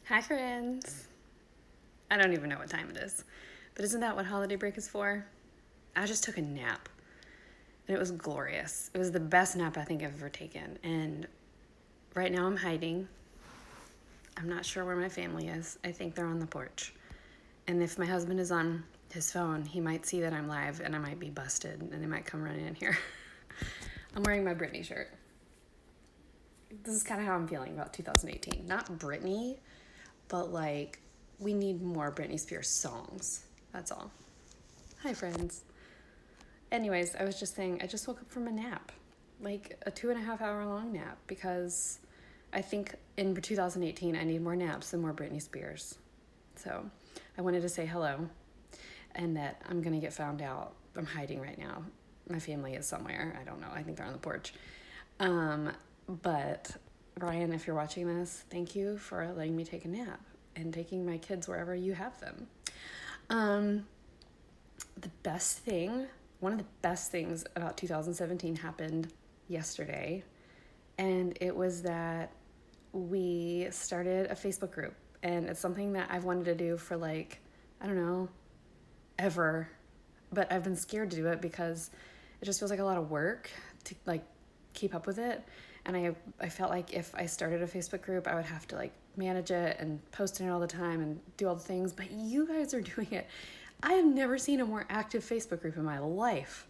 Hi, friends. I don't even know what time it is, but isn't that what holiday break is for? I just took a nap, and it was glorious. It was the best nap I think I've ever taken, and right now I'm hiding. I'm not sure where my family is. I think they're on the porch. And if my husband is on his phone, he might see that I'm live, and I might be busted, and they might come running in here. I'm wearing my Britney shirt. This is kind of how I'm feeling about 2018. Not Britney, but like, we need more Britney Spears songs. That's all. Hi, friends. Anyways, I was just saying, I just woke up from a nap, like a 2.5 hour long nap, because I think in 2018 I need more naps and more Britney Spears. So I wanted to say hello and that I'm going to get found out. I'm hiding right now. My family is somewhere. I don't know. I think they're on the porch. But Ryan, if you're watching this, thank you for letting me take a nap and taking my kids wherever you have them. One of the best things about 2017 happened yesterday, and it was that we started a Facebook group, and it's something that I've wanted to do for I don't know, ever, but I've been scared to do it because it just feels like a lot of work to keep up with it. And I felt like if I started a Facebook group, I would have to manage it and post in it all the time and do all the things. But you guys are doing it. I have never seen a more active Facebook group in my life.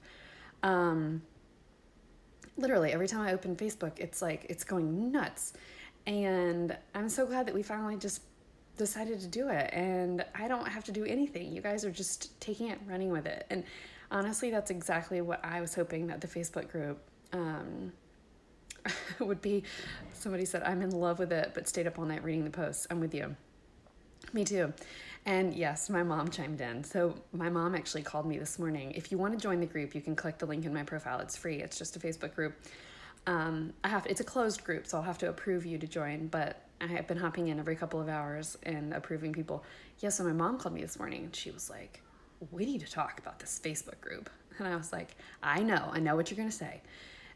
Literally, every time I open Facebook, it's going nuts. And I'm so glad that we finally just decided to do it. And I don't have to do anything. You guys are just taking it, running with it. And honestly, that's exactly what I was hoping that the Facebook group would be. Somebody said, I'm in love with it, but stayed up all night reading the posts. I'm with you. Me too. And yes, my mom chimed in. So my mom actually called me this morning. If you want to join the group, you can click the link in my profile. It's free. It's just a Facebook group. It's a closed group, so I'll have to approve you to join, but I have been hopping in every couple of hours and approving people. Yeah, so my mom called me this morning and she was like, we need to talk about this Facebook group. And I was like, I know what you're going to say.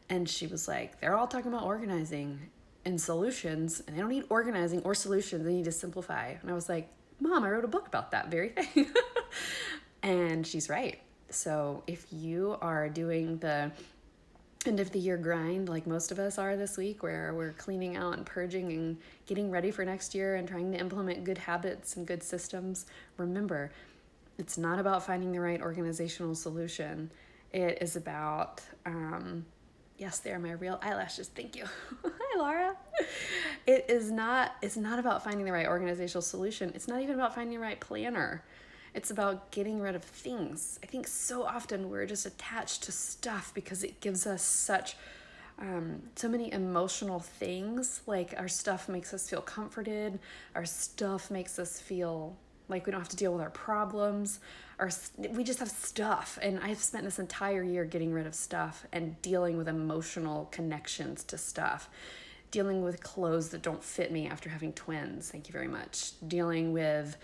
And she was like, they're all talking about organizing and solutions, and they don't need organizing or solutions. They need to simplify. And I was like, Mom, I wrote a book about that very thing. And she's right. So if you are doing the end of the year grind like most of us are this week, where we're cleaning out and purging and getting ready for next year and trying to implement good habits and good systems, remember, it's not about finding the right organizational solution. It is about yes, they are my real eyelashes. Thank you. Hi, Laura. It's not about finding the right organizational solution. It's not even about finding the right planner. It's about getting rid of things. I think so often we're just attached to stuff because it gives us so many emotional things. Like our stuff makes us feel comforted. Our stuff makes us feel like we don't have to deal with our problems. We just have stuff. And I've spent this entire year getting rid of stuff and dealing with emotional connections to stuff. Dealing with clothes that don't fit me after having twins. Thank you very much. Dealing with,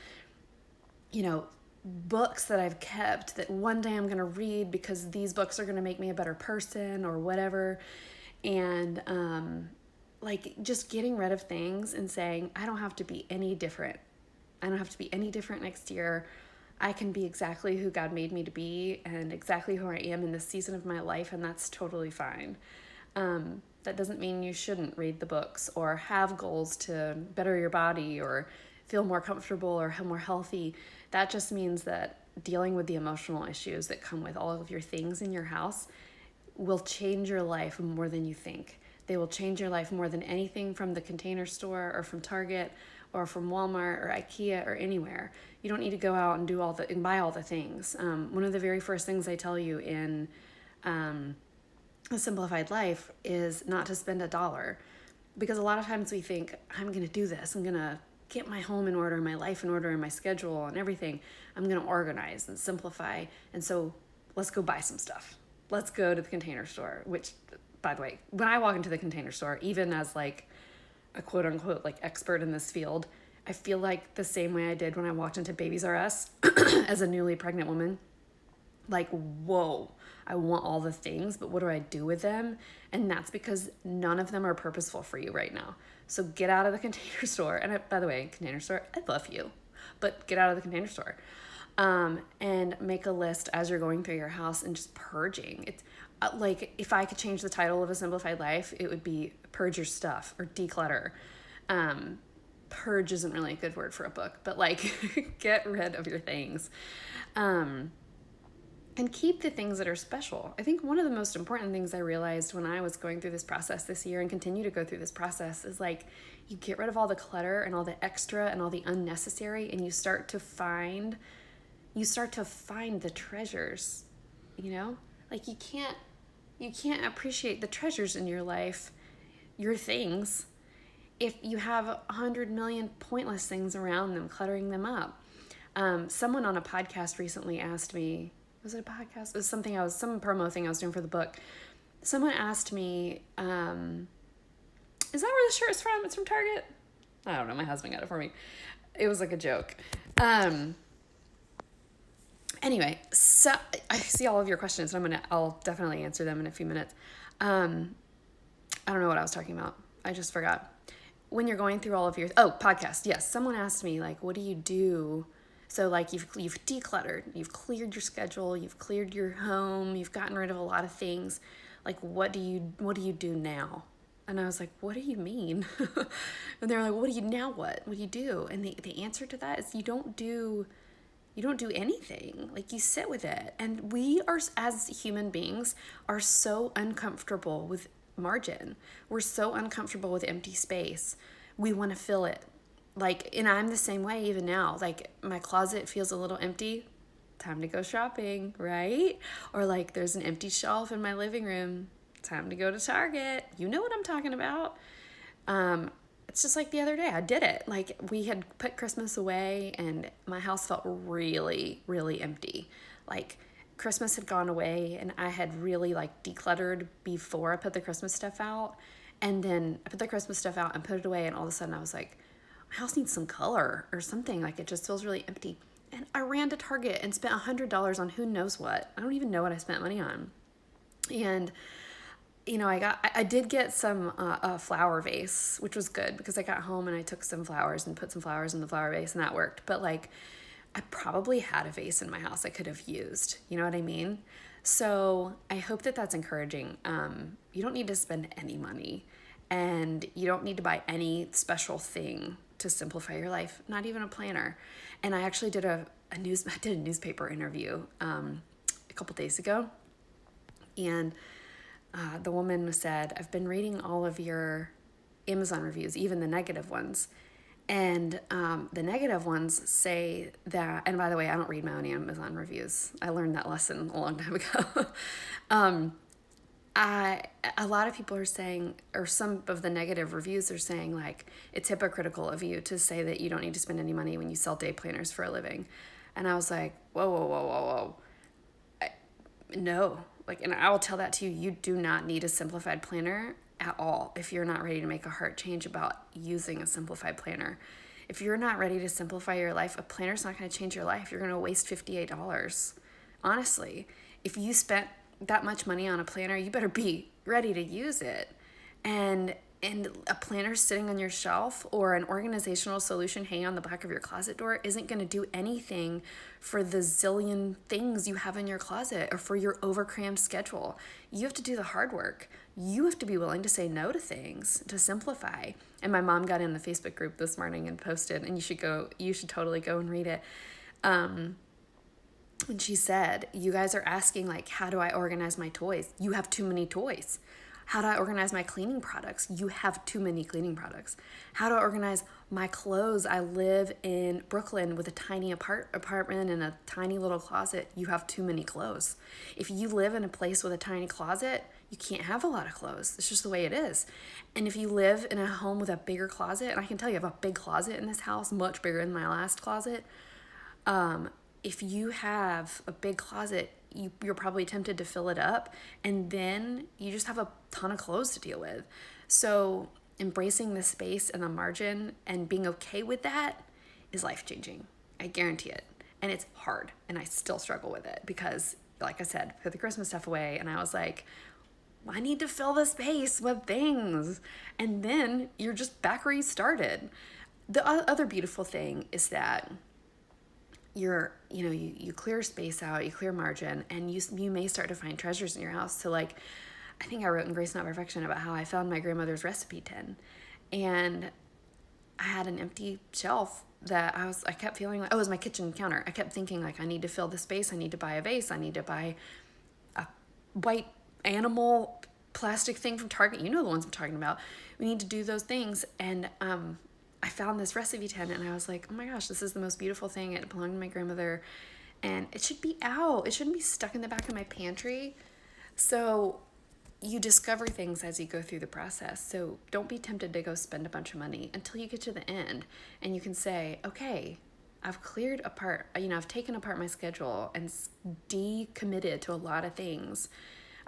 books that I've kept that one day I'm going to read because these books are going to make me a better person or whatever. And just getting rid of things and saying, I don't have to be any different. I don't have to be any different next year. I can be exactly who God made me to be and exactly who I am in this season of my life, and that's totally fine. That doesn't mean you shouldn't read the books or have goals to better your body or feel more comfortable or more healthy. That just means that dealing with the emotional issues that come with all of your things in your house will change your life more than you think. They will change your life more than anything from the Container Store or from Target or from Walmart or IKEA or anywhere. You don't need to go out and buy all the things. One of the very first things I tell you in a Simplified Life is not to spend $1. Because a lot of times we think, I'm going to do this. I'm going to get my home in order, my life in order, and my schedule and everything. I'm going to organize and simplify. And so let's go buy some stuff. Let's go to the Container Store, which, by the way, when I walk into the Container Store, even as a quote unquote expert in this field, I feel like the same way I did when I walked into Babies R Us as a newly pregnant woman. Like, whoa, I want all the things, but what do I do with them? And that's because none of them are purposeful for you right now. So get out of the Container Store. And by the way, Container Store, I love you, but get out of the Container Store. And make a list as you're going through your house and just purging. It's like, if I could change the title of A Simplified Life, it would be Purge Your Stuff or Declutter. Purge isn't really a good word for a book, but like get rid of your things. And keep the things that are special. I think one of the most important things I realized when I was going through this process this year and continue to go through this process is like, you get rid of all the clutter and all the extra and all the unnecessary, and you start to find the treasures, you know? Like you can't appreciate the treasures in your life, your things, if you have 100 million pointless things around them, cluttering them up. Someone on a podcast recently asked me, was it a podcast? It was some promo thing I was doing for the book. Someone asked me, is that where the shirt is from? It's from Target? I don't know. My husband got it for me. It was like a joke. Anyway, so I see all of your questions, and I'll definitely answer them in a few minutes. I don't know what I was talking about. I just forgot. When you're going through all of your, podcast. Yes. Someone asked me, like, what do you do? So like you've decluttered, you've cleared your schedule, you've cleared your home, you've gotten rid of a lot of things. Like, what do you do now? And I was like, what do you mean? And they're like, what do you do? And the answer to that is you don't do anything. Like, you sit with it. And we are, as human beings, are so uncomfortable with margin. We're so uncomfortable with empty space. We want to fill it. Like, and I'm the same way even now. Like, my closet feels a little empty. Time to go shopping, right? Or like, there's an empty shelf in my living room. Time to go to Target. You know what I'm talking about. It's just like the other day, I did it. Like, we had put Christmas away and my house felt really, really empty. Like, Christmas had gone away and I had really like decluttered before I put the Christmas stuff out. And then I put the Christmas stuff out and put it away, and all of a sudden I was like, my house needs some color or something. Like, it just feels really empty. And I ran to Target and spent $100 on who knows what. I don't even know what I spent money on. And, you know, I did get some a flower vase, which was good because I got home and I took some flowers and put some flowers in the flower vase, and that worked. But like, I probably had a vase in my house I could have used. You know what I mean? So I hope that that's encouraging. You don't need to spend any money, and you don't need to buy any special thing to simplify your life, not even a planner. And I actually did a newspaper interview a couple days ago, and the woman said, I've been reading all of your Amazon reviews, even the negative ones. And the negative ones say that, and by the way, I don't read my own Amazon reviews. I learned that lesson a long time ago. A lot of people are saying, or some of the negative reviews are saying, like, it's hypocritical of you to say that you don't need to spend any money when you sell day planners for a living. And I was like, whoa. No. Like, and I will tell that to you, you do not need a simplified planner at all if you're not ready to make a heart change about using a simplified planner. If you're not ready to simplify your life, a planner's not going to change your life. You're going to waste $58. Honestly, if you spent that much money on a planner, you better be ready to use it. And a planner sitting on your shelf or an organizational solution hanging on the back of your closet door isn't going to do anything for the zillion things you have in your closet or for your overcrammed schedule. You have to do the hard work. You have to be willing to say no to things, to simplify. And my mom got in the Facebook group this morning and posted, and you should totally go and read it. And she said, you guys are asking, like, how do I organize my toys? You have too many toys. How do I organize my cleaning products? You have too many cleaning products. How do I organize my clothes? I live in Brooklyn with a tiny apartment and a tiny little closet. You have too many clothes. If you live in a place with a tiny closet, you can't have a lot of clothes. It's just the way it is. And if you live in a home with a bigger closet, and I can tell you I have a big closet in this house, much bigger than my last closet, if you have a big closet, you're probably tempted to fill it up, and then you just have a ton of clothes to deal with. So embracing the space and the margin and being okay with that is life-changing. I guarantee it. And it's hard, and I still struggle with it because like I said, put the Christmas stuff away. And I was like, I need to fill the space with things. And then you're just back where you started. The other beautiful thing is that you clear space out, you clear margin, and you may start to find treasures in your house. So like, I think I wrote in Grace Not Perfection about how I found my grandmother's recipe tin, and I had an empty shelf that I kept feeling like, oh, it was my kitchen counter. I kept thinking like, I need to fill the space. I need to buy a vase. I need to buy a white animal plastic thing from Target. You know the ones I'm talking about. We need to do those things. And I found this recipe tin, and I was like, oh my gosh, this is the most beautiful thing. It belonged to my grandmother, and it should be out. It shouldn't be stuck in the back of my pantry. So you discover things as you go through the process. So don't be tempted to go spend a bunch of money until you get to the end and you can say, okay, I've cleared apart, I've taken apart my schedule and decommitted to a lot of things.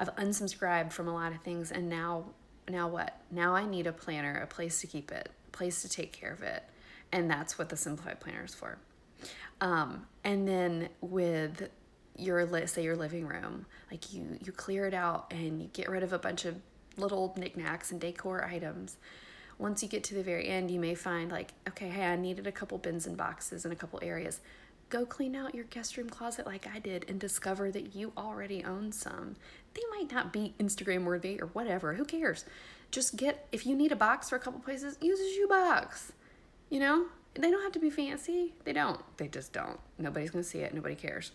I've unsubscribed from a lot of things. And now what? Now I need a planner, a place to keep it, a place to take care of it. And that's what the Simplified Planner is for. And then with your living room, like you clear it out and you get rid of a bunch of little knickknacks and decor items. Once you get to the very end, you may find like, okay, hey, I needed a couple bins and boxes in a couple areas. Go clean out your guest room closet like I did and discover that you already own some. They might not be Instagram worthy or whatever, who cares? Just if you need a box for a couple places, use a shoebox. They don't have to be fancy. They just don't. Nobody's gonna see it, nobody cares.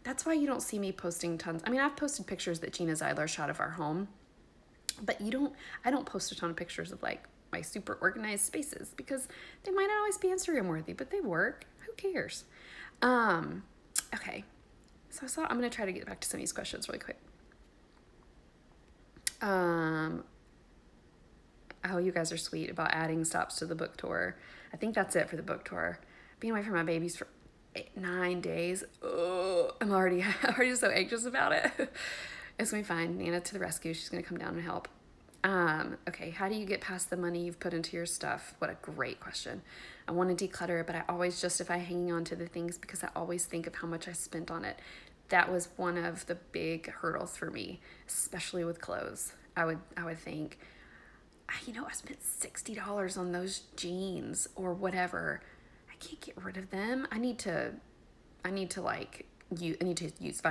That's why you don't see me posting tons. I mean, I've posted pictures that Gina Zeidler shot of our home, but I don't post a ton of pictures of like my super organized spaces because they might not always be Instagram worthy, but they work. Who cares? Okay. So I'm going to try to get back to some of these questions really quick. Oh, you guys are sweet about adding stops to the book tour. I think that's it for the book tour. Being away from my babies for 9 days. Oh, I'm already so anxious about it. It's gonna be fine. Nana to the rescue. She's gonna come down and help. Okay, how do you get past the money you've put into your stuff? What a great question. I want to declutter it, but I always justify hanging on to the things because I always think of how much I spent on it. That was one of the big hurdles for me, especially with clothes. I would think, I spent $60 on those jeans or whatever. I can't get rid of them. I need to find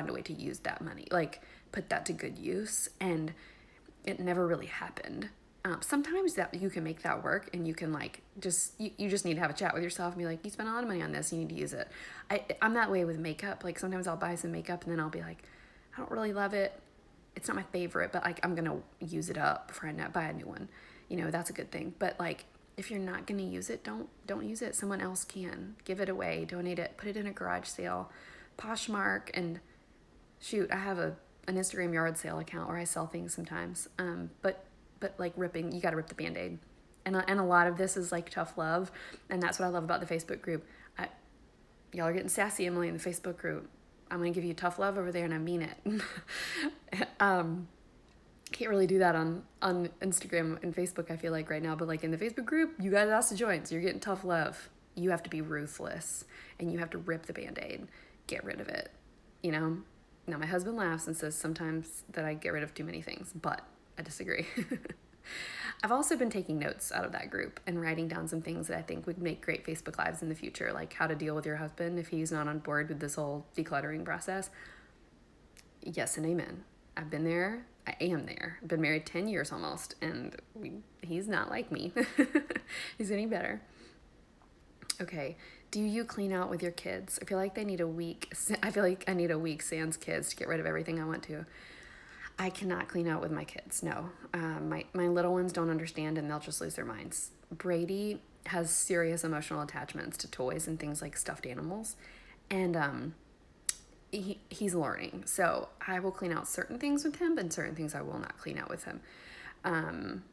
a way to use that money, like put that to good use. And it never really happened. Sometimes that you can make that work, and you can you just need to have a chat with yourself and be like, you spent a lot of money on this, you need to use it. I'm that way with makeup. Like sometimes I'll buy some makeup and then I'll be like, I don't really love it. It's not my favorite, but like I'm gonna use it up before I buy a new one. That's a good thing. But like, if you're not gonna use it, don't use it. Someone else can. Give it away, donate it, put it in a garage sale, Poshmark, and shoot, I have an Instagram yard sale account where I sell things sometimes. But like ripping, you gotta rip the Band-Aid. And a lot of this is like tough love, and that's what I love about the Facebook group. Y'all are getting sassy, Emily, in the Facebook group. I'm gonna give you tough love over there, and I mean it. Can't really do that on Instagram and Facebook, I feel like right now, but like in the Facebook group, you guys asked to join, so you're getting tough love. You have to be ruthless, and you have to rip the Band-Aid, get rid of it, Now my husband laughs and says sometimes that I get rid of too many things, but I disagree. I've also been taking notes out of that group and writing down some things that I think would make great Facebook Lives in the future, like how to deal with your husband if he's not on board with this whole decluttering process. Yes and amen. I've been there. I am there. I've been married 10 years almost, and he's not like me. He's getting better. Okay. Do you clean out with your kids? I feel like I need a week sans kids to get rid of everything I want to. I cannot clean out with my kids. No. My little ones don't understand, and they'll just lose their minds. Brady has serious emotional attachments to toys and things like stuffed animals. And he's learning. So I will clean out certain things with him, and certain things I will not clean out with him.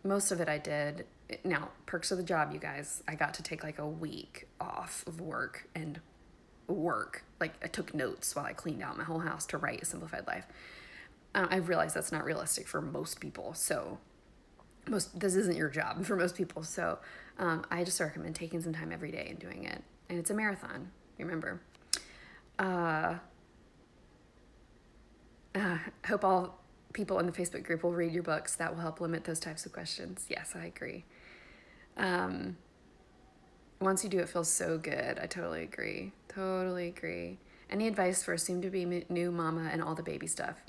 Most of it I did. Now, perks of the job, you guys. I got to take like a week off of work and work. Like I took notes while I cleaned out my whole house to write a Simplified Life. I've realized that's not realistic for most people. So this isn't your job for most people. So I just recommend taking some time every day and doing it. And it's a marathon, remember. Hope all people in the Facebook group will read your books. That will help limit those types of questions. Yes, I agree. Um, Once you do, it feels so good. I totally agree. Totally agree. Any advice for a soon-to-be new mama and all the baby stuff?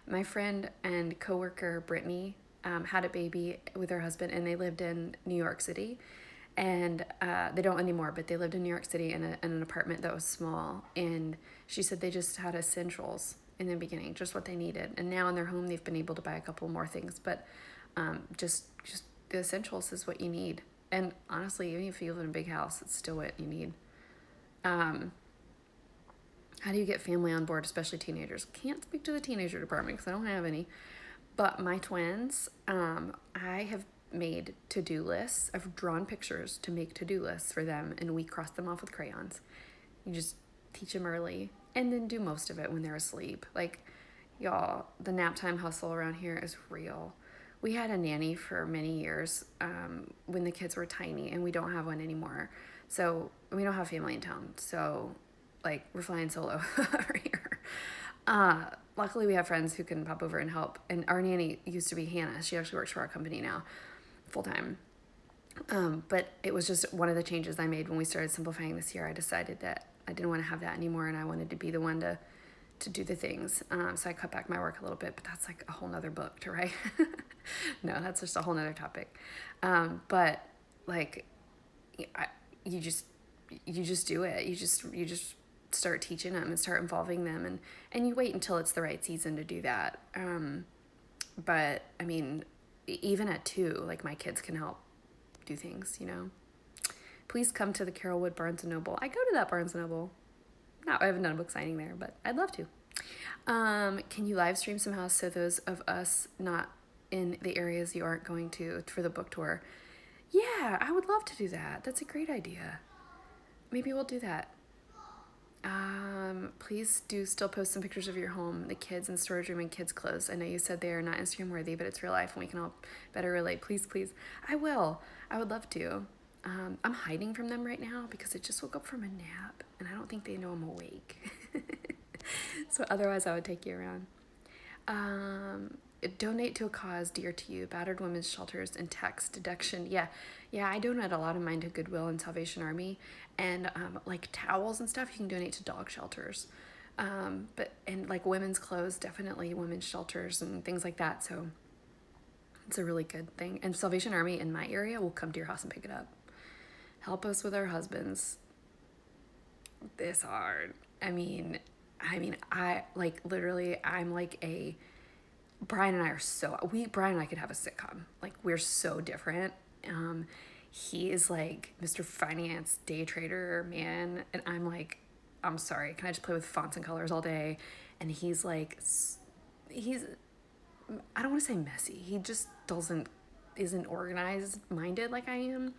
My friend and coworker Brittany had a baby with her husband, and they lived in New York City. And they don't anymore, but they lived in New York City in an apartment that was small. And she said they just had essentials in the beginning, just what they needed. And now in their home, they've been able to buy a couple more things, but just the essentials is what you need. And honestly, even if you live in a big house, it's still what you need. Um, how do you get family on board, especially teenagers? Can't speak to the teenager department because I don't have any. But my twins, I have made to-do lists. I've drawn pictures to make to-do lists for them, and we cross them off with crayons. You just teach them early and then do most of it when they're asleep. Like, y'all, the nap time hustle around here is real. We had a nanny for many years when the kids were tiny, and we don't have one anymore. So we don't have family in town. So, like, we're flying solo over here. Luckily, we have friends who can pop over and help. And our nanny used to be Hannah. She actually works for our company now, full time. But it was just one of the changes I made when we started simplifying this year. I decided that I didn't want to have that anymore, and I wanted to be the one to do the things. So I cut back my work a little bit, but that's like a whole nother book to write. No, that's just a whole nother topic. But like, you just do it. You just start teaching them and start involving them, and you wait until it's the right season to do that. But I mean, even at 2, like, my kids can help do things. Please come to the Carrollwood Barnes & Noble. I go to that Barnes & Noble. No, I haven't done a book signing there, but I'd love to. Can you live stream somehow so those of us not in the areas you aren't going to for the book tour? Yeah, I would love to do that. That's a great idea. Maybe we'll do that. Please do still post some pictures of your home, the kids and storage room and kids' clothes. I know you said they are not Instagram worthy, but it's real life and we can all better relate. Please, please. I will. I would love to. I'm hiding from them right now because I just woke up from a nap and I don't think they know I'm awake. So otherwise I would take you around. Donate to a cause dear to you, battered women's shelters and tax deduction. Yeah, I donate a lot of mine to Goodwill and Salvation Army, and like towels and stuff you can donate to dog shelters. But like women's clothes, definitely women's shelters and things like that. So it's a really good thing. And Salvation Army in my area will come to your house and pick it up. Help us with our husbands. This hard. I mean, I like literally. I'm like a. Brian and I are Brian and I could have a sitcom. Like, we're so different. He is like Mr. Finance day trader man, and I'm like, I'm sorry, can I just play with fonts and colors all day? And he's like, I don't want to say messy. He just isn't organized minded like I am.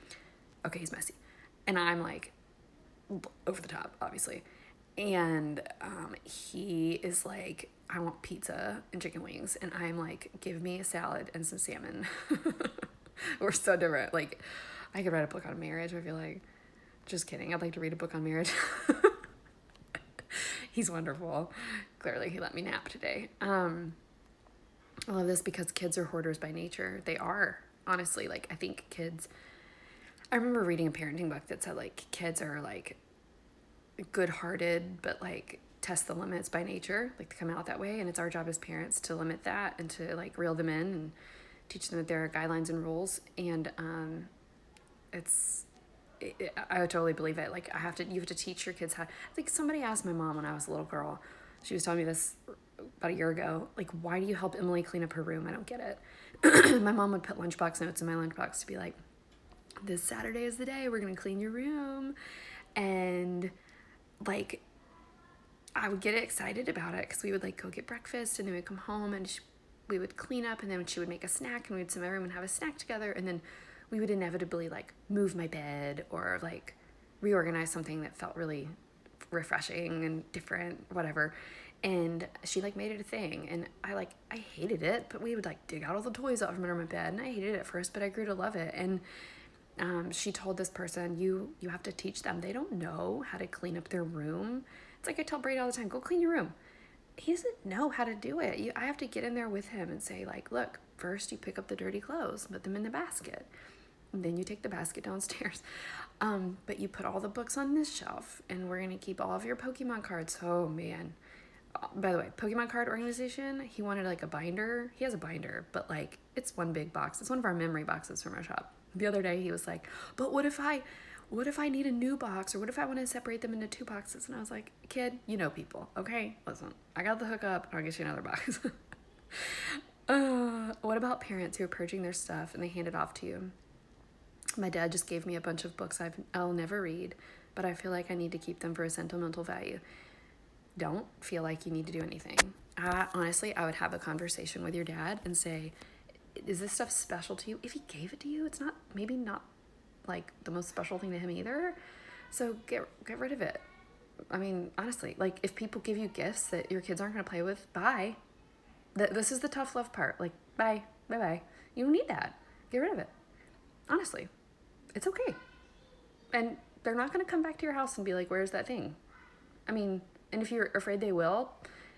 Okay, he's messy. And I'm like over the top, obviously. And he is like, I want pizza and chicken wings. And I'm like, give me a salad and some salmon. We're so different. Like, I could write a book on marriage, I feel like. Just kidding. I'd like to read a book on marriage. He's wonderful. Clearly, he let me nap today. I love this because kids are hoarders by nature. They are, honestly. Like, I think kids... I remember reading a parenting book that said, like, kids are, like, good-hearted, but, like, test the limits by nature. Like, they come out that way, and it's our job as parents to limit that and to, like, reel them in and teach them that there are guidelines and rules. And I would totally believe it. Like, you have to teach your kids how... Like, somebody asked my mom when I was a little girl. She was telling me this about a year ago. Like, why do you help Emily clean up her room? I don't get it. My mom would put lunchbox notes in my lunchbox to be like, this Saturday is the day we're going to clean your room. And, like, I would get excited about it because we would, like, go get breakfast and then we'd come home and we would clean up, and then she would make a snack and we'd sit in my room and have a snack together, and then we would inevitably, like, move my bed or, like, reorganize something that felt really refreshing and different, whatever. And she, like, made it a thing, and I hated it, but we would, like, dig out all the toys out from under my bed, and I hated it at first, but I grew to love it. And she told this person, you have to teach them. They don't know how to clean up their room. It's like I tell Brady all the time, go clean your room. he doesn't know how to do it. I have to get in there with him and say, like, look, first you pick up the dirty clothes, put them in the basket. And then you take the basket downstairs. But you put all the books on this shelf, and we're going to keep all of your Pokemon cards. Oh, man. By the way, Pokemon card organization, he wanted like a binder. He has a binder, but like it's one big box. It's one of our memory boxes from our shop. The other day he was like, but what if I need a new box, or what if I want to separate them into 2 boxes? And I was like, kid, you know people, okay? Listen, I got the hookup, and I'll get you another box. What about parents who are purging their stuff and they hand it off to you? My dad just gave me a bunch of books I'll never read, but I feel like I need to keep them for a sentimental value. Don't feel like you need to do anything. Honestly, I would have a conversation with your dad and say, is this stuff special to you? If he gave it to you, it's maybe not like the most special thing to him either. So get rid of it. I mean, honestly, like if people give you gifts that your kids aren't going to play with, bye. This is the tough love part. Like, bye. You don't need that. Get rid of it. Honestly, it's okay. And they're not going to come back to your house and be like, where's that thing? I mean, and if you're afraid they will,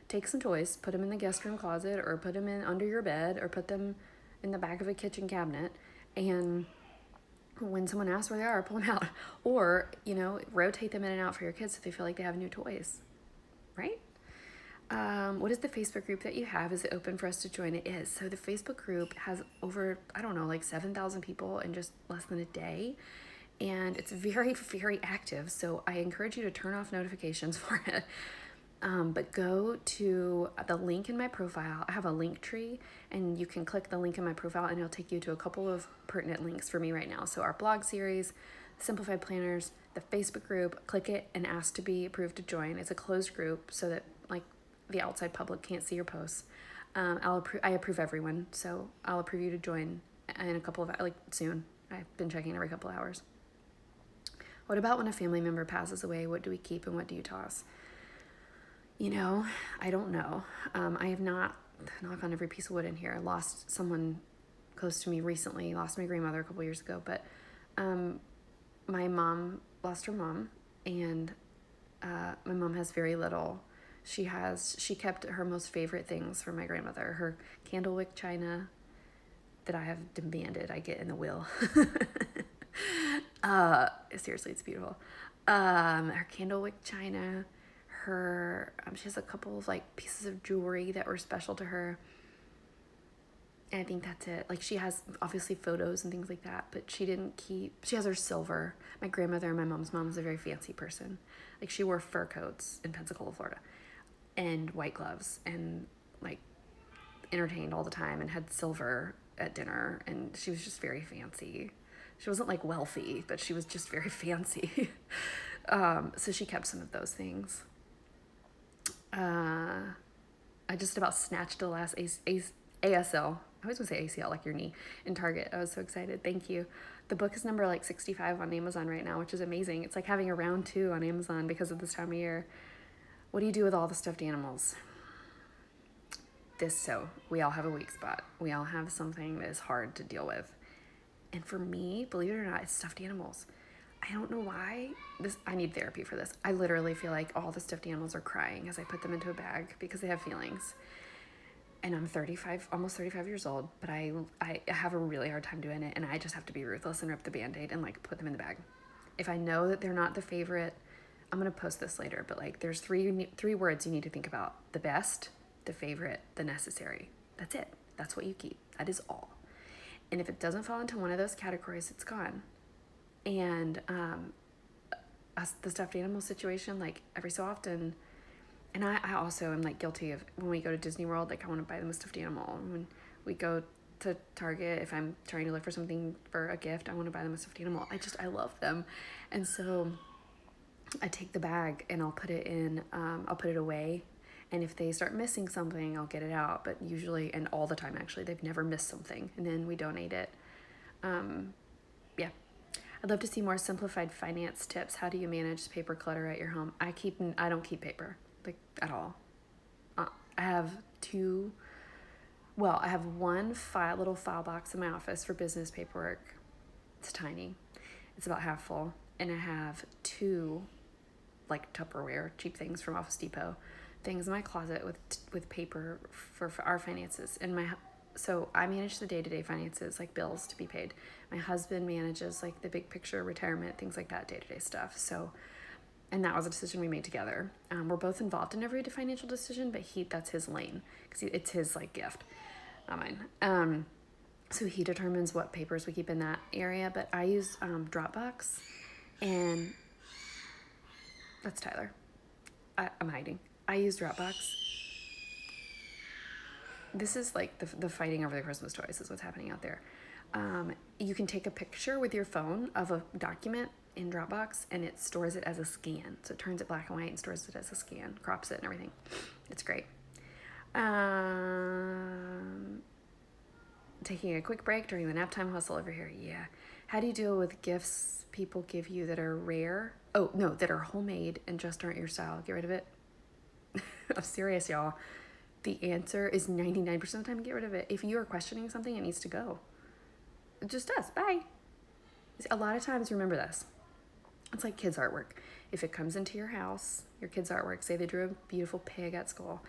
take some toys, put them in the guest room closet, or put them in under your bed, or put them in the back of a kitchen cabinet, and when someone asks where they are, pull them out. Or, rotate them in and out for your kids so they feel like they have new toys, right? What is the Facebook group that you have? Is it open for us to join? It is. So the Facebook group has over, 7,000 people in just less than a day. And it's very, very active. So I encourage you to turn off notifications for it. But go to the link in my profile. I have a link tree, and you can click the link in my profile and it'll take you to a couple of pertinent links for me right now. So our blog series, Simplified Planners, the Facebook group, click it and ask to be approved to join. It's a closed group so that like the outside public can't see your posts. I approve everyone. So I'll approve you to join in a couple of, soon. I've been checking every couple of hours. What about when a family member passes away? What do we keep and what do you toss? I don't know. I have not, knock on every piece of wood in here, lost someone close to me recently, lost my grandmother a couple years ago, but my mom lost her mom, and my mom has very little. She kept her most favorite things from my grandmother, her candlewick china that I have demanded I get in the will. Seriously, it's beautiful. Her candlewick china, she has a couple of like pieces of jewelry that were special to her. And I think that's it. Like she has obviously photos and things like that, but she has her silver. My grandmother and my mom's mom was a very fancy person. Like she wore fur coats in Pensacola, Florida, and white gloves, and like entertained all the time and had silver at dinner. And she was just very fancy. She wasn't like wealthy, but she was just very fancy. So she kept some of those things. I just about snatched the last ASL. I was going to say ACL, like your knee, in Target. I was so excited. Thank you. The book is number 65 on Amazon right now, which is amazing. It's like having a round 2 on Amazon because of this time of year. What do you do with all the stuffed animals? We all have a weak spot. We all have something that is hard to deal with. And for me, believe it or not, it's stuffed animals. I don't know why. I need therapy for this. I literally feel like all the stuffed animals are crying as I put them into a bag because they have feelings. And I'm 35, almost 35 years old, but I have a really hard time doing it, and I just have to be ruthless and rip the Band-Aid and like put them in the bag. If I know that they're not the favorite, I'm going to post this later, but like there's three words you need to think about: the best, the favorite, the necessary. That's it. That's what you keep. That is all. And if it doesn't fall into one of those categories, it's gone. And the stuffed animal situation, like every so often, and I also am like guilty of when we go to Disney World, like I want to buy them a stuffed animal. When we go to Target, if I'm trying to look for something for a gift, I want to buy them a stuffed animal. I love them. And so I take the bag and I'll put it away. And if they start missing something, I'll get it out. But usually, and all the time actually, they've never missed something. And then we donate it. Yeah. I'd love to see more simplified finance tips. How do you manage paper clutter at your home? I don't keep paper, like at all. I have one little file box in my office for business paperwork. It's tiny. It's about half full. And I have 2 like Tupperware, cheap things from Office Depot, things in my closet with paper for our finances. And so I manage the day-to-day finances, like bills to be paid. My husband manages like the big picture, retirement, things like that, day-to-day stuff. So, and that was a decision we made together. We're both involved in every financial decision, but that's his lane because it's his like gift, not mine. So he determines what papers we keep in that area, but I use Dropbox, and that's Tyler. I'm hiding. I use Dropbox. This is like the fighting over the Christmas toys is what's happening out there. You can take a picture with your phone of a document in Dropbox, and it stores it as a scan. So it turns it black and white and stores it as a scan, crops it and everything. It's great. Taking a quick break during the nap time hustle over here. Yeah. How do you deal with gifts people give you that are rare? Oh, no, that are homemade and just aren't your style? Get rid of it. I'm serious, y'all. The answer is 99% of the time, get rid of it. If you are questioning something, it needs to go. It just does. Bye. A lot of times, remember this. It's like kids' artwork. If it comes into your house, your kids' artwork, say they drew a beautiful pig at school.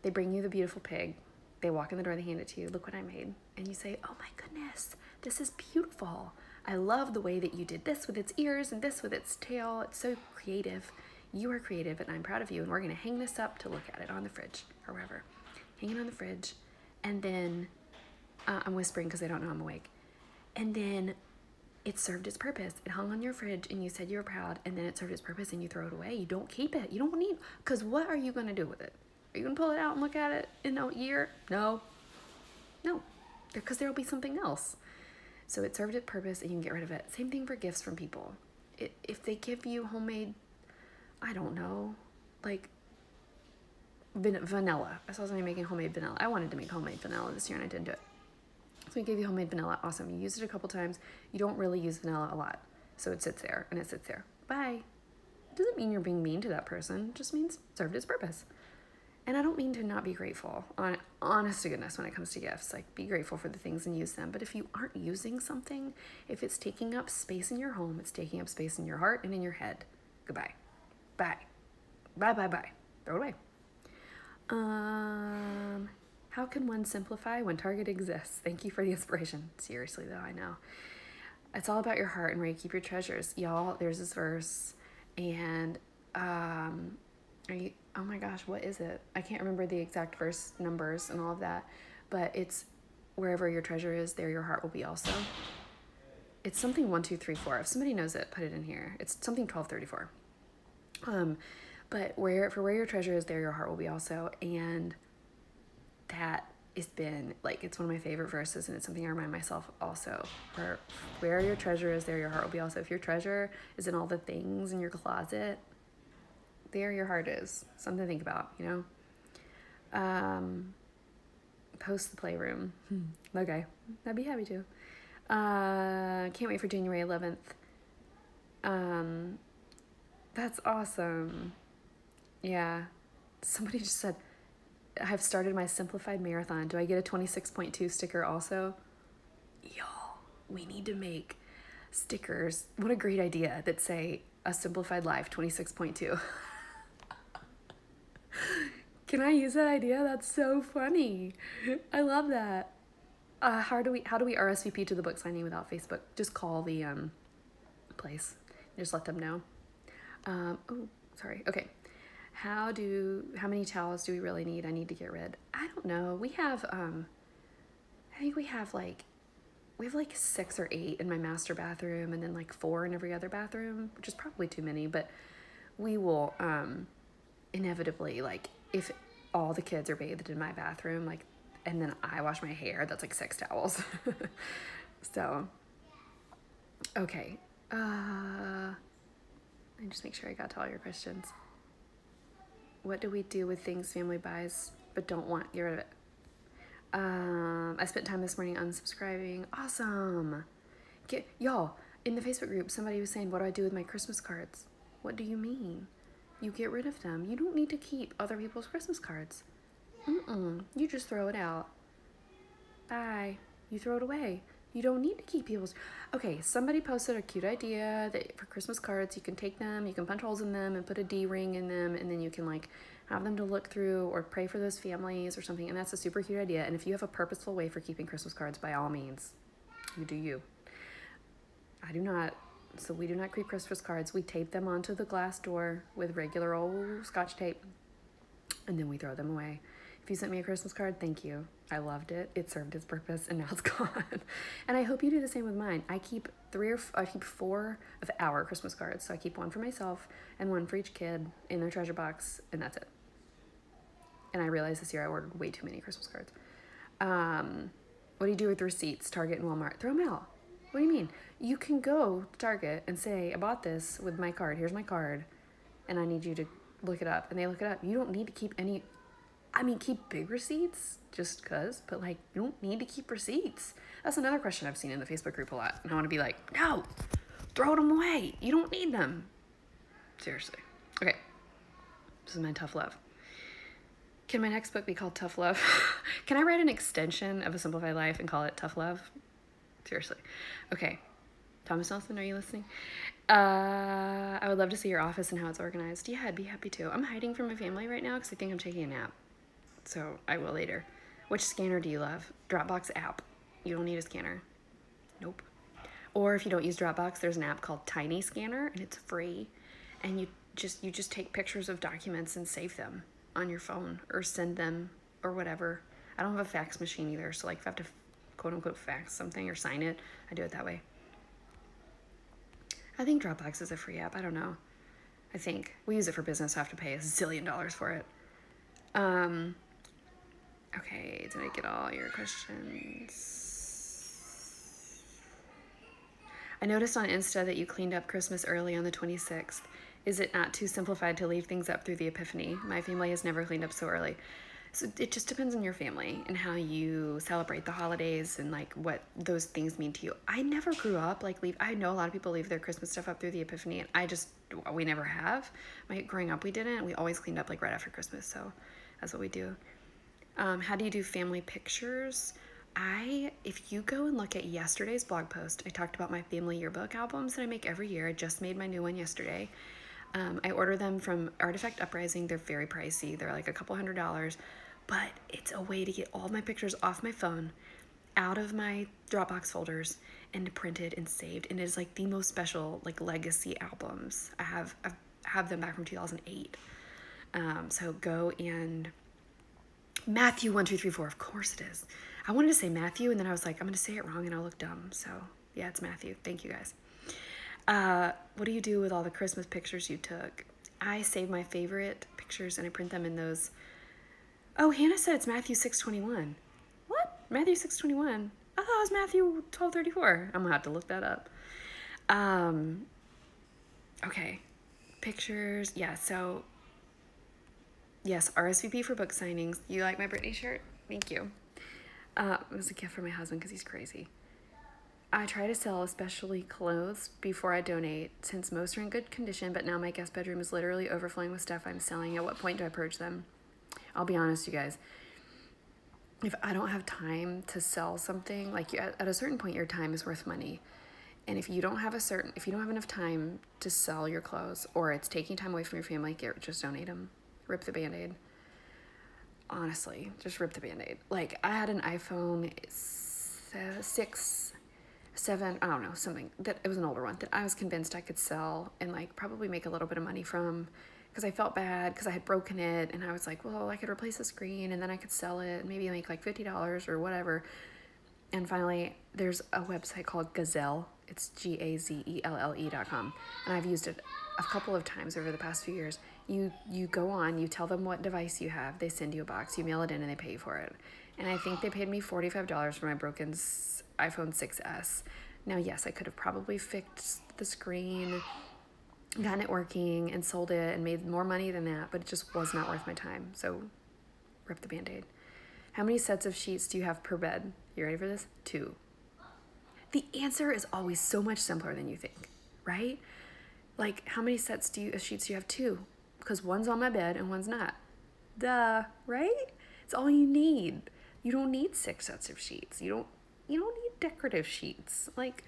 They bring you the beautiful pig. They walk in the door, they hand it to you. Look what I made. And you say, oh my goodness, this is beautiful. I love the way that you did this with its ears and this with its tail. It's so creative. You are creative, and I'm proud of you. And we're going to hang this up to look at it on the fridge or wherever. Hang it on the fridge. And then I'm whispering because they don't know I'm awake. And then it served its purpose. It hung on your fridge, and you said you were proud, and then it served its purpose, and you throw it away. You don't keep it. You don't need, because what are you going to do with it? Are you going to pull it out and look at it in a year? No, because there will be something else. So it served its purpose, and you can get rid of it. Same thing for gifts from people. If they give you homemade, I don't know, like vanilla. I saw somebody making homemade vanilla. I wanted to make homemade vanilla this year, and I didn't do it. So we gave you homemade vanilla. Awesome. You used it a couple times. You don't really use vanilla a lot. So it sits there, and it sits there. Bye. It doesn't mean you're being mean to that person. It just means it served its purpose. And I don't mean to not be grateful, honest to goodness, when it comes to gifts. Like, be grateful for the things and use them. But if you aren't using something, if it's taking up space in your home, it's taking up space in your heart and in your head. Goodbye. Bye. Bye, bye, bye. Throw it away. How can one simplify when Target exists? Thank you for the inspiration. Seriously, though, I know. It's all about your heart and where you keep your treasures. Y'all, there's this verse, and oh my gosh, what is it? I can't remember the exact verse numbers and all of that, but it's wherever your treasure is, there your heart will be also. It's something 1, 2, 3, 4. If somebody knows it, put it in here. It's something 1234. But where your treasure is, there your heart will be also. And that has been like, it's one of my favorite verses, and it's something I remind myself also. Where your treasure is, there your heart will be also. If your treasure is in all the things in your closet, there your heart is. Something to think about, you know? Post the playroom. Okay, I'd be happy to. Can't wait for January 11th. That's awesome. Yeah. Somebody just said, I've started my Simplified marathon. Do I get a 26.2 sticker also? Y'all, we need to make stickers. What a great idea that say a Simplified Life 26.2. Can I use that idea? That's so funny. I love that. How do we RSVP to the book signing without Facebook? Just call the place. Just let them know. Okay. How many towels do we really need? I need to get rid. I don't know. We have I think we have like 6 or 8 in my master bathroom, and then like 4 in every other bathroom, which is probably too many, but we will inevitably, like, if all the kids are bathed in my bathroom, like, and then I wash my hair, that's like 6 towels. So, okay. Let me just make sure I got to all your questions. What do we do with things family buys but don't want? Get rid of it. I spent time this morning unsubscribing. Awesome. Y'all, in the Facebook group, somebody was saying, what do I do with my Christmas cards? What do you mean? You get rid of them. You don't need to keep other people's Christmas cards. You just throw it out. Bye. You throw it away. You don't need to keep people's. Okay, somebody posted a cute idea that for Christmas cards, you can take them, you can punch holes in them and put a D ring in them, and then you can like have them to look through or pray for those families or something. And that's a super cute idea. And if you have a purposeful way for keeping Christmas cards, by all means, you do you. I do not. So we do not keep Christmas cards. We tape them onto the glass door with regular old Scotch tape, and then we throw them away. If you sent me a Christmas card, thank you. I loved it. It served its purpose, and now it's gone. And I hope you do the same with mine. I keep four of our Christmas cards. So I keep one for myself and one for each kid in their treasure box, and that's it. And I realized this year I ordered way too many Christmas cards. What do you do with receipts? Target and Walmart. Throw them out. What do you mean? You can go to Target and say, I bought this with my card. Here's my card. And I need you to look it up. And they look it up. You don't need to keep any... keep big receipts just because, but like, you don't need to keep receipts. That's another question I've seen in the Facebook group a lot. And I want to be like, no, throw them away. You don't need them. Seriously. Okay. This is my tough love. Can my next book be called Tough Love? Can I write an extension of A Simplified Life and call it Tough Love? Seriously. Okay. Thomas Nelson, are you listening? I would love to see your office and how it's organized. Yeah, I'd be happy to. I'm hiding from my family right now because I think I'm taking a nap. So I will later. Which scanner do you love? Dropbox app. You don't need a scanner. Nope. Or if you don't use Dropbox, there's an app called Tiny Scanner, and it's free. And you just take pictures of documents and save them on your phone or send them or whatever. I don't have a fax machine either, so like if I have to quote unquote fax something or sign it, I do it that way. I think Dropbox is a free app. I don't know. I think we use it for business. So I have to pay $1 zillion for it. Okay, did I get all your questions? I noticed on Insta that you cleaned up Christmas early on the 26th. Is it not too simplified to leave things up through the Epiphany? My family has never cleaned up so early. So it just depends on your family and how you celebrate the holidays and like what those things mean to you. I never grew up I know a lot of people leave their Christmas stuff up through the Epiphany, and we never have. Growing up we didn't. We always cleaned up like right after Christmas, so that's what we do. How do you do family pictures? If you go and look at yesterday's blog post, I talked about my family yearbook albums that I make every year. I just made my new one yesterday. I order them from Artifact Uprising. They're very pricey. They're like a couple $100, but it's a way to get all my pictures off my phone, out of my Dropbox folders, and printed and saved. And it is like the most special like legacy albums. I have them back from 2008. So go and Matthew 1, 2, 3, 4. Of course it is. I wanted to say Matthew, and then I was like, I'm going to say it wrong and I'll look dumb. So yeah, it's Matthew. Thank you guys. What do you do with all the Christmas pictures you took? I save my favorite pictures and I print them in those. Oh, Hannah said it's Matthew 6:21. What? Matthew 6:21? I thought it was Matthew 12:34. I'm gonna have to look that up. Okay. Pictures. Yeah, so yes, RSVP for book signings. You like my Britney shirt? Thank you. It was a gift for my husband because he's crazy. I try to sell especially clothes before I donate, since most are in good condition, but now my guest bedroom is literally overflowing with stuff I'm selling. At what point do I purge them? I'll be honest, you guys. If I don't have time to sell something, like at a certain point, your time is worth money. And if you don't have enough time to sell your clothes, or it's taking time away from your family, just donate them. Rip the Band-Aid. Honestly, just rip the Band-Aid. Like, I had an iPhone 7, I don't know, something that it was an older one that I was convinced I could sell and like probably make a little bit of money from, because I felt bad because I had broken it, and I was like, well, I could replace the screen and then I could sell it and maybe make like $50 or whatever. And finally, there's a website called Gazelle. It's GAZELLE.com, and I've used it a couple of times over the past few years. You go on, you tell them what device you have, they send you a box, you mail it in, and they pay you for it. And I think they paid me $45 for my broken iPhone 6S. Now, yes, I could have probably fixed the screen, gotten it working, and sold it and made more money than that, but it just was not worth my time. So, rip the Band-Aid. How many sets of sheets do you have per bed? You ready for this? 2. The answer is always so much simpler than you think, right? Like, how many sets of sheets do you have? 2. Because one's on my bed and one's not. Duh, right? It's all you need. You don't need 6 sets of sheets. You You don't need decorative sheets. Like,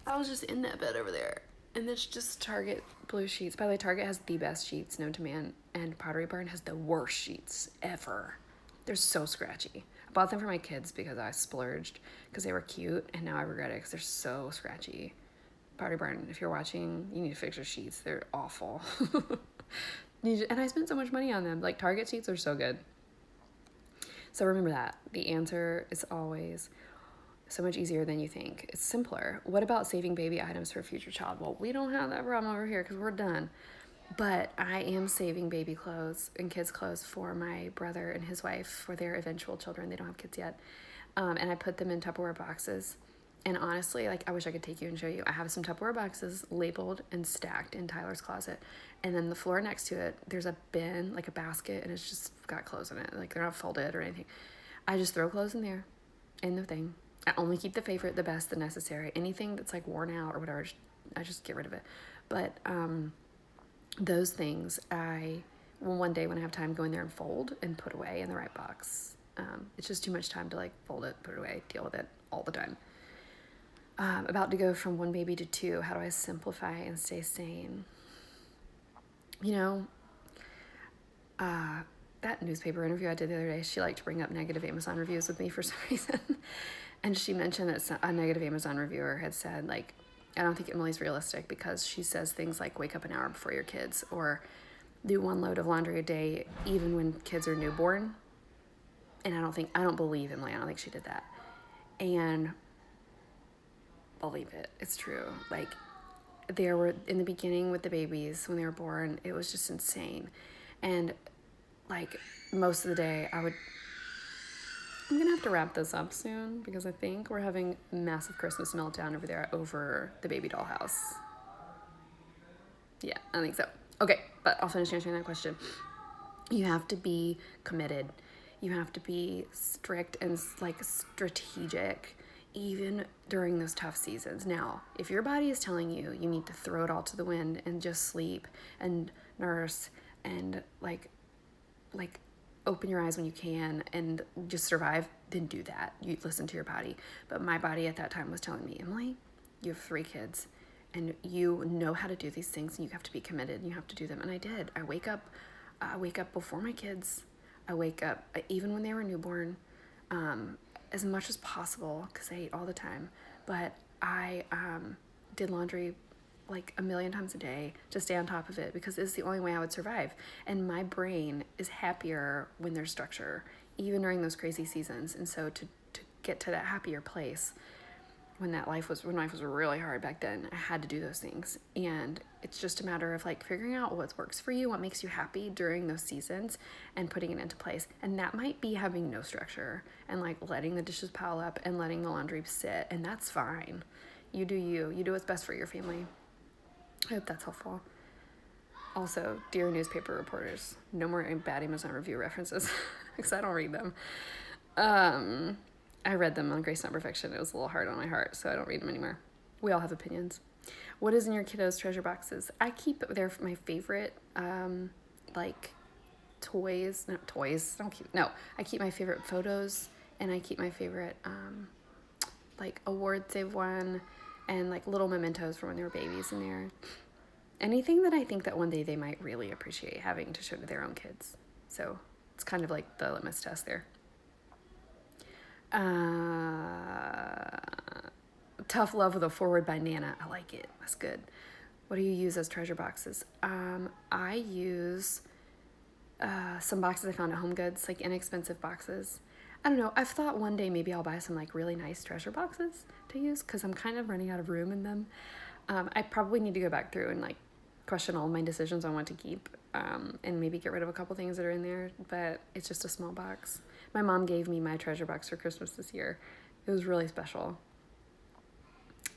I was just in that bed over there, and it's just Target blue sheets. By the way, Target has the best sheets known to man, and Pottery Barn has the worst sheets ever. They're so scratchy. I bought them for my kids because I splurged because they were cute, and now I regret it because they're so scratchy. Pottery Barn, if you're watching, you need to fix your sheets. They're awful. And I spent so much money on them. Like, Target sheets are so good. So remember that. The answer is always so much easier than you think. It's simpler. What about saving baby items for a future child? Well, we don't have that problem over here because we're done. But I am saving baby clothes and kids' clothes for my brother and his wife for their eventual children. They don't have kids yet. And I put them in Tupperware boxes. And honestly, like, I wish I could take you and show you. I have some Tupperware boxes labeled and stacked in Tyler's closet. And then the floor next to it, there's a bin, like a basket, and it's just got clothes in it. Like, they're not folded or anything. I just throw clothes in there, in the thing. I only keep the favorite, the best, the necessary. Anything that's, like, worn out or whatever, I just get rid of it. But those things, I will one day when I have time go in there and fold and put away in the right box. It's just too much time to, like, fold it, put it away, deal with it all the time. About to go from one baby to two. How do I simplify and stay sane? You know, that newspaper interview I did the other day, she liked to bring up negative Amazon reviews with me for some reason. And she mentioned that a negative Amazon reviewer had said, like, I don't think Emily's realistic because she says things like wake up an hour before your kids or do one load of laundry a day even when kids are newborn. And I don't believe Emily. I don't think she did that. And believe it, it's true. Like, there were, in the beginning with the babies when they were born, it was just insane. And like most of the day I'm gonna have to wrap this up soon because I think we're having a massive Christmas meltdown over there over the baby doll house. Yeah, I think so. Okay, but I'll finish answering that question. You have to be committed. You have to be strict and, like, strategic even during those tough seasons. Now, if your body is telling you you need to throw it all to the wind and just sleep and nurse and like open your eyes when you can and just survive, then do that. You listen to your body. But my body at that time was telling me, Emily, you have 3 kids and you know how to do these things and you have to be committed and you have to do them. And I did. I wake up before my kids. I wake up even when they were newborn, as much as possible because I ate all the time. But I did laundry like a million times a day to stay on top of it because it's the only way I would survive. And my brain is happier when there's structure, even during those crazy seasons. And so to get to that happier place when life was really hard back then, I had to do those things. And it's just a matter of, like, figuring out what works for you, what makes you happy during those seasons, and putting it into place. And that might be having no structure and, like, letting the dishes pile up and letting the laundry sit, and that's fine. You do you. You do what's best for your family. I hope that's helpful. Also, dear newspaper reporters, no more bad Amazon review references because I don't read them. I read them on Grace Not Perfection. It was a little hard on my heart, so I don't read them anymore. We all have opinions. What is in your kiddos' treasure boxes? I keep my favorite, like, toys. Not toys. I keep my favorite photos, and I keep my favorite, like, awards they've won, and, like, little mementos from when they were babies in there. Anything that I think that one day they might really appreciate having to show to their own kids. So it's kind of like the litmus test there. Tough Love with a Forward by Nana. I like it. That's good. What do you use as treasure boxes? I use some boxes I found at Home Goods, like inexpensive boxes. I don't know. I've thought one day maybe I'll buy some, like, really nice treasure boxes to use because I'm kind of running out of room in them. I probably need to go back through and, like, question all my decisions on what to keep, and maybe get rid of a couple things that are in there, but it's just a small box. My mom gave me my treasure box for Christmas this year. It was really special.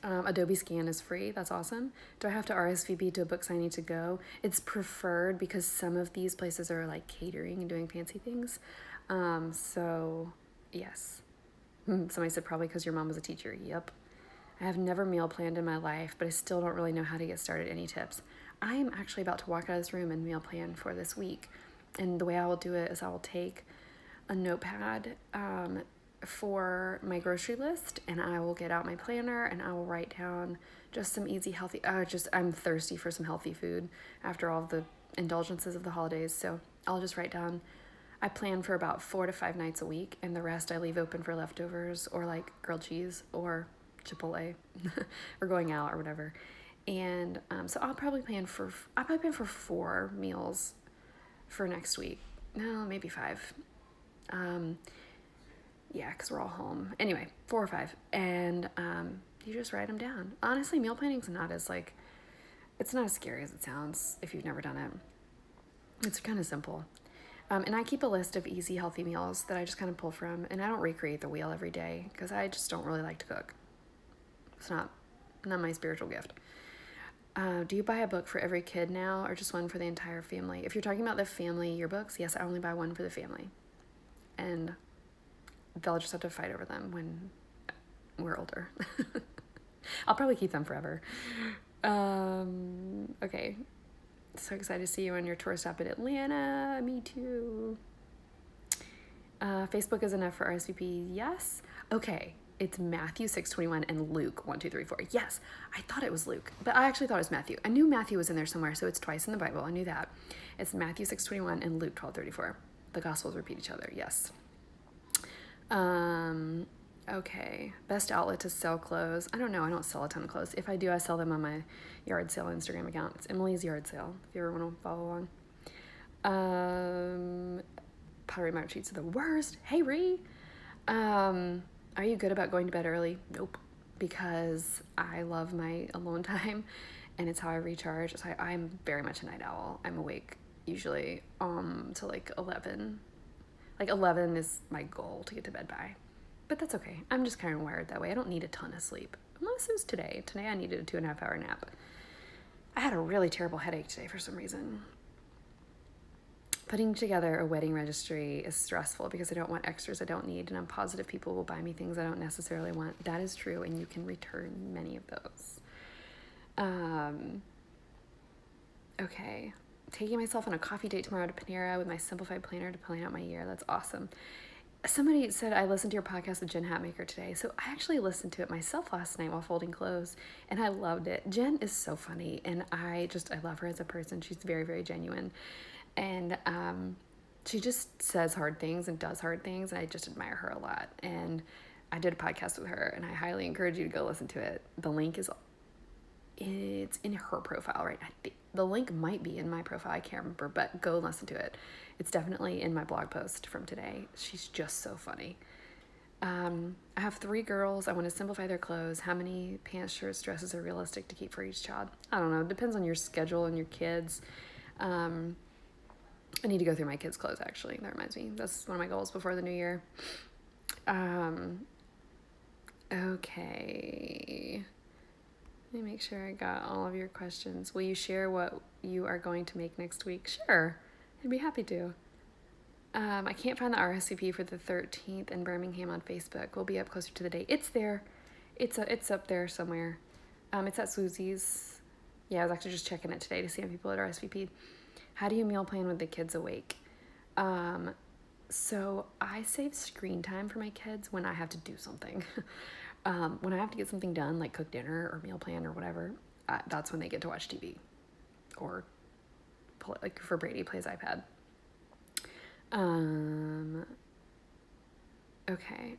Adobe Scan is free. That's awesome. Do I have to RSVP to a book signing to go? It's preferred because some of these places are, like, catering and doing fancy things. So yes. Somebody said probably because your mom was a teacher. Yep. I have never meal planned in my life, but I still don't really know how to get started. Any tips? I am actually about to walk out of this room and meal plan for this week. And the way I will do it is I will take a notepad, for my grocery list, and I will get out my planner and I will write down just some easy, healthy, I'm thirsty for some healthy food after all the indulgences of the holidays. So I'll just write down, I plan for about 4 to 5 nights a week, and the rest I leave open for leftovers or like grilled cheese or Chipotle or going out or whatever. And so I'll probably plan for 4 meals for next week. No, maybe 5. Yeah, because we're all home. Anyway, 4 or 5. And you just write them down. Honestly, meal planning's not as it's not as scary as it sounds if you've never done it. It's kind of simple. And I keep a list of easy, healthy meals that I just kind of pull from. And I don't recreate the wheel every day because I just don't really like to cook. It's not my spiritual gift. Do you buy a book for every kid now or just one for the entire family? If you're talking about the family yearbooks, yes, I only buy one for the family. And they'll just have to fight over them when we're older. I'll probably keep them forever. Okay. So excited to see you on your tour stop in Atlanta. Me too. Facebook is enough for RSVP. Yes. Okay. It's Matthew 6:21 and Luke 1, 2, 3, 4. Yes. I thought it was Luke, but I actually thought it was Matthew. I knew Matthew was in there somewhere, so it's twice in the Bible. I knew that. It's Matthew 6:21 and Luke 12:34. The Gospels repeat each other. Yes. Okay. Best outlet to sell clothes. I don't know. I don't sell a ton of clothes. If I do, I sell them on my yard sale Instagram account. It's Emily's Yard Sale, if you ever want to follow along. Pottery Mark sheets are the worst. Hey, Ree. Are you good about going to bed early? Nope. Because I love my alone time and it's how I recharge. So I'm very much a night owl. I'm awake usually till like 11. Like 11 is my goal to get to bed by. But that's okay. I'm just kind of wired that way. I don't need a ton of sleep. Unless it was today. Today I needed a 2.5 hour nap. I had a really terrible headache today for some reason. Putting together a wedding registry is stressful because I don't want extras I don't need, and I'm positive people will buy me things I don't necessarily want. That is true, and you can return many of those. Okay. Taking myself on a coffee date tomorrow to Panera with my Simplified planner to plan out my year. That's awesome. Somebody said I listened to your podcast with Jen Hatmaker today. So I actually listened to it myself last night while folding clothes, and I loved it. Jen is so funny, and I love her as a person. She's very, very genuine. And she just says hard things and does hard things, and I just admire her a lot. And I did a podcast with her, and I highly encourage you to go listen to it. The link it's in her profile, right? I think the link might be in my profile. I can't remember, but go listen to it. It's definitely in my blog post from today. She's just so funny. I have 3 girls. I want to simplify their clothes. How many pants, shirts, dresses are realistic to keep for each child? I don't know. It depends on your schedule and your kids. I need to go through my kids' clothes, actually. That reminds me. That's one of my goals before the new year. Okay. Let me make sure I got all of your questions. Will you share what you are going to make next week? Sure. I'd be happy to. I can't find the RSVP for the 13th in Birmingham on Facebook. We'll be up closer to the date. It's there. It's up there somewhere. It's at Susie's. Yeah, I was actually just checking it today to see if people had RSVP'd. How do you meal plan with the kids awake? So I save screen time for my kids when I have to do something. When I have to get something done, like cook dinner or meal plan or whatever, that's when they get to watch TV. Or, like for Brady, plays iPad. Okay.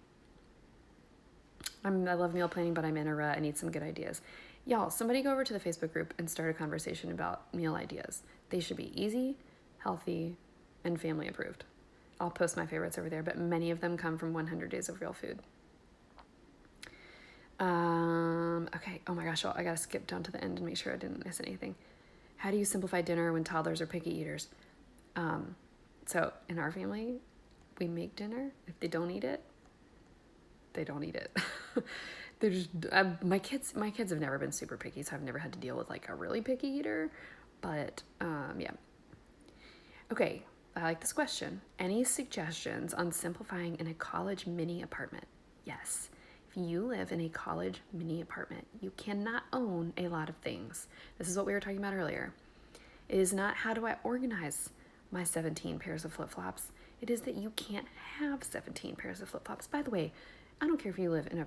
I love meal planning, but I'm in a rut. I need some good ideas. Y'all, somebody go over to the Facebook group and start a conversation about meal ideas. They should be easy, healthy, and family approved. I'll post my favorites over there, but many of them come from 100 Days of Real Food. Okay. Oh my gosh, I gotta skip down to the end and make sure I didn't miss anything. How do you simplify dinner when toddlers are picky eaters? So in our family, we make dinner. If they don't eat it, they don't eat it. They're just, my kids have never been super picky, so I've never had to deal with like a really picky eater, but, yeah. Okay. I like this question. Any suggestions on simplifying in a college mini apartment? Yes. If you live in a college mini apartment, you cannot own a lot of things. This is what we were talking about earlier. It is not how do I organize my 17 pairs of flip-flops. It is that you can't have 17 pairs of flip-flops. By the way, I don't care if you live in a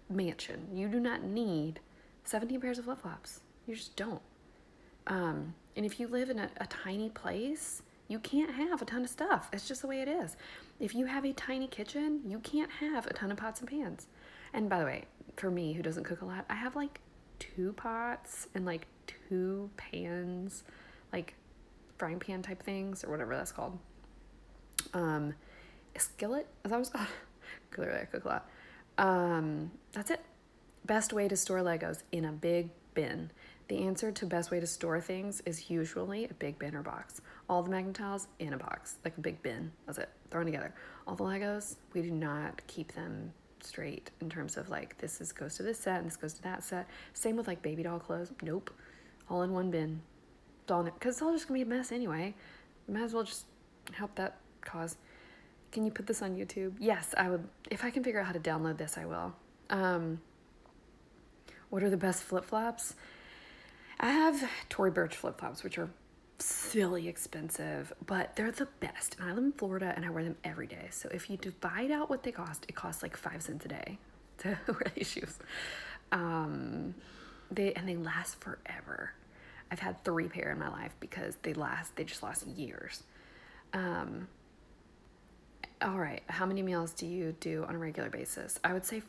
mansion. You do not need 17 pairs of flip-flops. You just don't. And if you live in a tiny place, you can't have a ton of stuff. It's just the way it is. If you have a tiny kitchen, you can't have a ton of pots and pans. And by the way, for me, who doesn't cook a lot, I have like 2 pots and like 2 pans, like frying pan type things or whatever that's called. A skillet, is that what it's called? Clearly I cook a lot. That's it. Best way to store Legos: in a big bin. The answer to best way to store things is usually a big bin or box. All the Magnum tiles in a box, like a big bin. That's it. Thrown together. All the Legos, we do not keep them straight in terms of like goes to this set and this goes to that set. Same with like baby doll clothes. Nope. All in one bin. It's all in there. Because it's all just going to be a mess anyway. Might as well just help that cause. Can you put this on YouTube? Yes, I would. If I can figure out how to download this, I will. What are the best flip-flops? I have Tory Burch flip-flops, which are silly expensive, but they're the best. And I live in Florida and I wear them every day. So if you divide out what they cost, it costs like 5 cents a day to wear these shoes. They last forever. I've had 3 pair in my life because they just last years. All right, how many meals do you do on a regular basis? I would say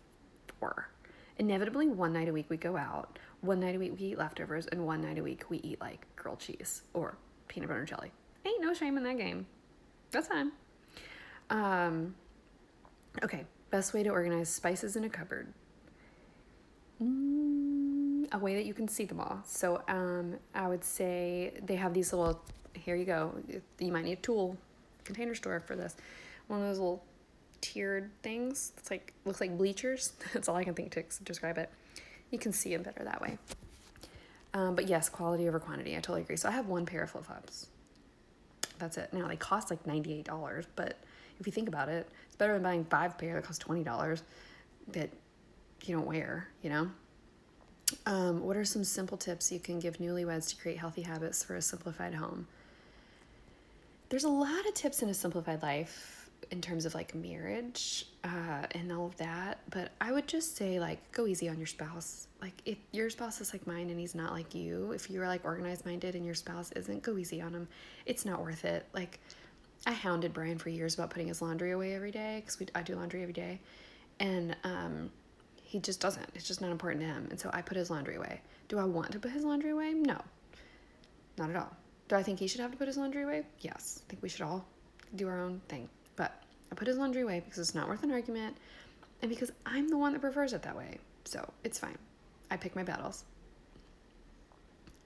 4. Inevitably, one night a week we go out, one night a week we eat leftovers, and one night a week we eat like grilled cheese or peanut butter and jelly. Ain't no shame in that game. That's fine. Okay, best way to organize spices in a cupboard. A way that you can see them all. So I would say they have these little, here you go, you might need a tool container store for this. One of those little tiered things. It's like, looks like bleachers. That's all I can think to describe it. You can see them better that way. But yes, quality over quantity. I totally agree. So I have 1 pair of flip-flops. That's it. Now they cost like $98, but if you think about it, it's better than buying 5 pair that cost $20 that you don't wear, you know? What are some simple tips you can give newlyweds to create healthy habits for a simplified home? There's a lot of tips in a simplified life in terms of like marriage and all of that, but I would just say like go easy on your spouse. Like if your spouse is like mine and he's not like you, if you're like organized minded and your spouse isn't, go easy on him. It's not worth it. Like I hounded Brian for years about putting his laundry away every day because I do laundry every day, and he just doesn't. It's just not important to him, and so I put his laundry away. Do I want to put his laundry away? No, not at all. Do I think he should have to put his laundry away? Yes. I think we should all do our own thing. But I put his laundry away because it's not worth an argument and because I'm the one that prefers it that way. So it's fine. I pick my battles.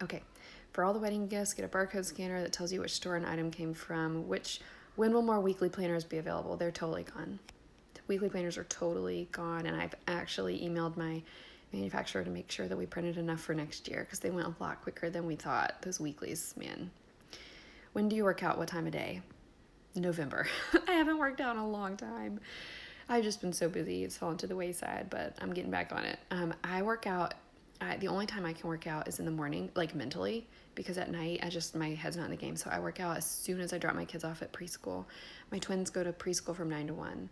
Okay. For all the wedding gifts, get a barcode scanner that tells you which store an item came from. When will more weekly planners be available? They're totally gone. The weekly planners are totally gone, and I've actually emailed my manufacturer to make sure that we printed enough for next year because they went a lot quicker than we thought. Those weeklies, man. When do you work out? What time of day? November. I haven't worked out in a long time. I've just been so busy. It's fallen to the wayside, but I'm getting back on it. I work out. The only time I can work out is in the morning, like mentally, because at night my head's not in the game. So I work out as soon as I drop my kids off at preschool. My twins go to preschool from 9 to 1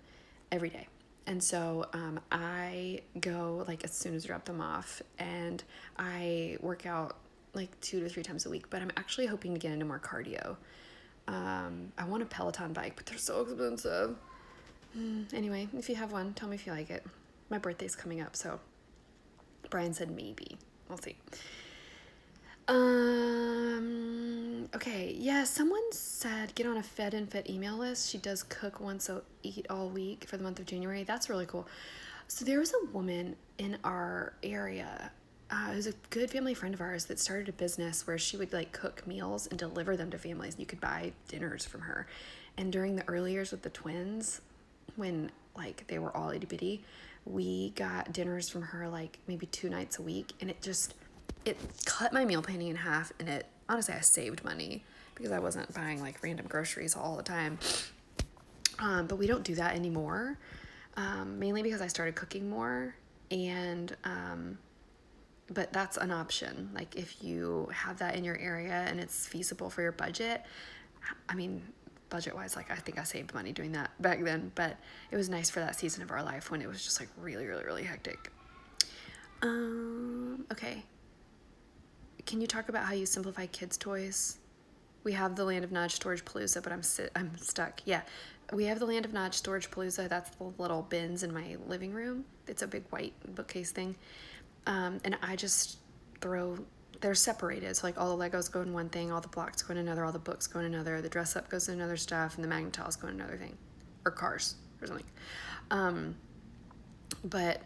every day. And so I go like as soon as I drop them off, and I work out like 2 to 3 times a week, but I'm actually hoping to get into more cardio. I want a Peloton bike, but they're so expensive. Anyway, if you have one, tell me if you like it. My birthday's coming up, so Brian said maybe. We'll see. Okay, yeah, someone said get on a Fed and Fit email list. She does cook once a eat all week for the month of January. That's really cool. So there was a woman in our area who's a good family friend of ours that started a business where she would like cook meals and deliver them to families. You could buy dinners from her. And during the early years with the twins, when like they were all itty bitty, we got dinners from her like maybe 2 nights a week, and it cut my meal planning in half, and honestly I saved money because I wasn't buying like random groceries all the time. But we don't do that anymore, mainly because I started cooking more, and but that's an option. Like if you have that in your area and it's feasible for your budget, I mean, budget-wise. Like, I think I saved money doing that back then, but it was nice for that season of our life when it was just like really, really, really hectic. Okay. Can you talk about how you simplify kids' toys? We have the Land of Nudge Storage Palooza, but I'm stuck. Yeah, we have the Land of Nudge Storage Palooza. That's the little bins in my living room. It's a big white bookcase thing. And I just they're separated. So like all the Legos go in one thing, all the blocks go in another, all the books go in another, the dress up goes in another stuff, and the Magnetos go in another thing. Or cars or something. But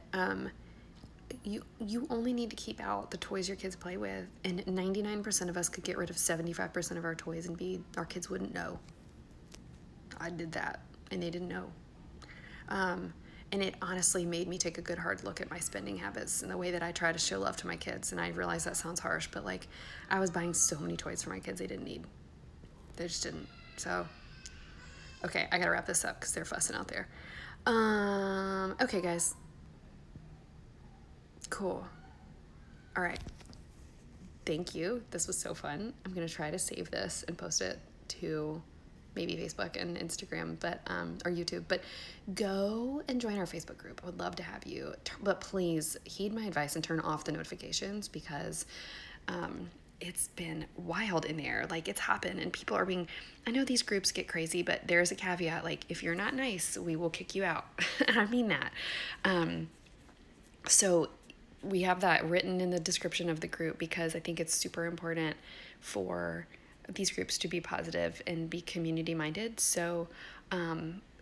you only need to keep out the toys your kids play with, and 99% of us could get rid of 75% of our toys and our kids wouldn't know. I did that and they didn't know. And it honestly made me take a good hard look at my spending habits and the way that I try to show love to my kids. And I realize that sounds harsh, but like, I was buying so many toys for my kids they didn't need. They just didn't. So okay, I gotta wrap this up because they're fussing out there. Okay guys, cool. All right. Thank you. This was so fun. I'm going to try to save this and post it to maybe Facebook and Instagram, or YouTube, but go and join our Facebook group. I would love to have you, but please heed my advice and turn off the notifications because, it's been wild in there. Like, it's happened and people are I know these groups get crazy, but there's a caveat. Like, if you're not nice, we will kick you out. I mean that. So we have that written in the description of the group because I think it's super important for these groups to be positive and be community minded. So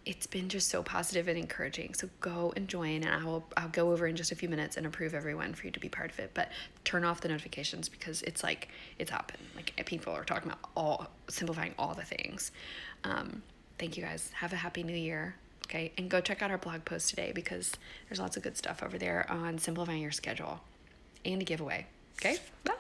it's been just so positive and encouraging. So go and join, and I'll go over in just a few minutes and approve everyone for you to be part of it. But turn off the notifications because it's happened. Like, people are talking about simplifying all the things. Thank you guys. Have a happy new year. Okay, and go check out our blog post today because there's lots of good stuff over there on simplifying your schedule and a giveaway. Okay, bye.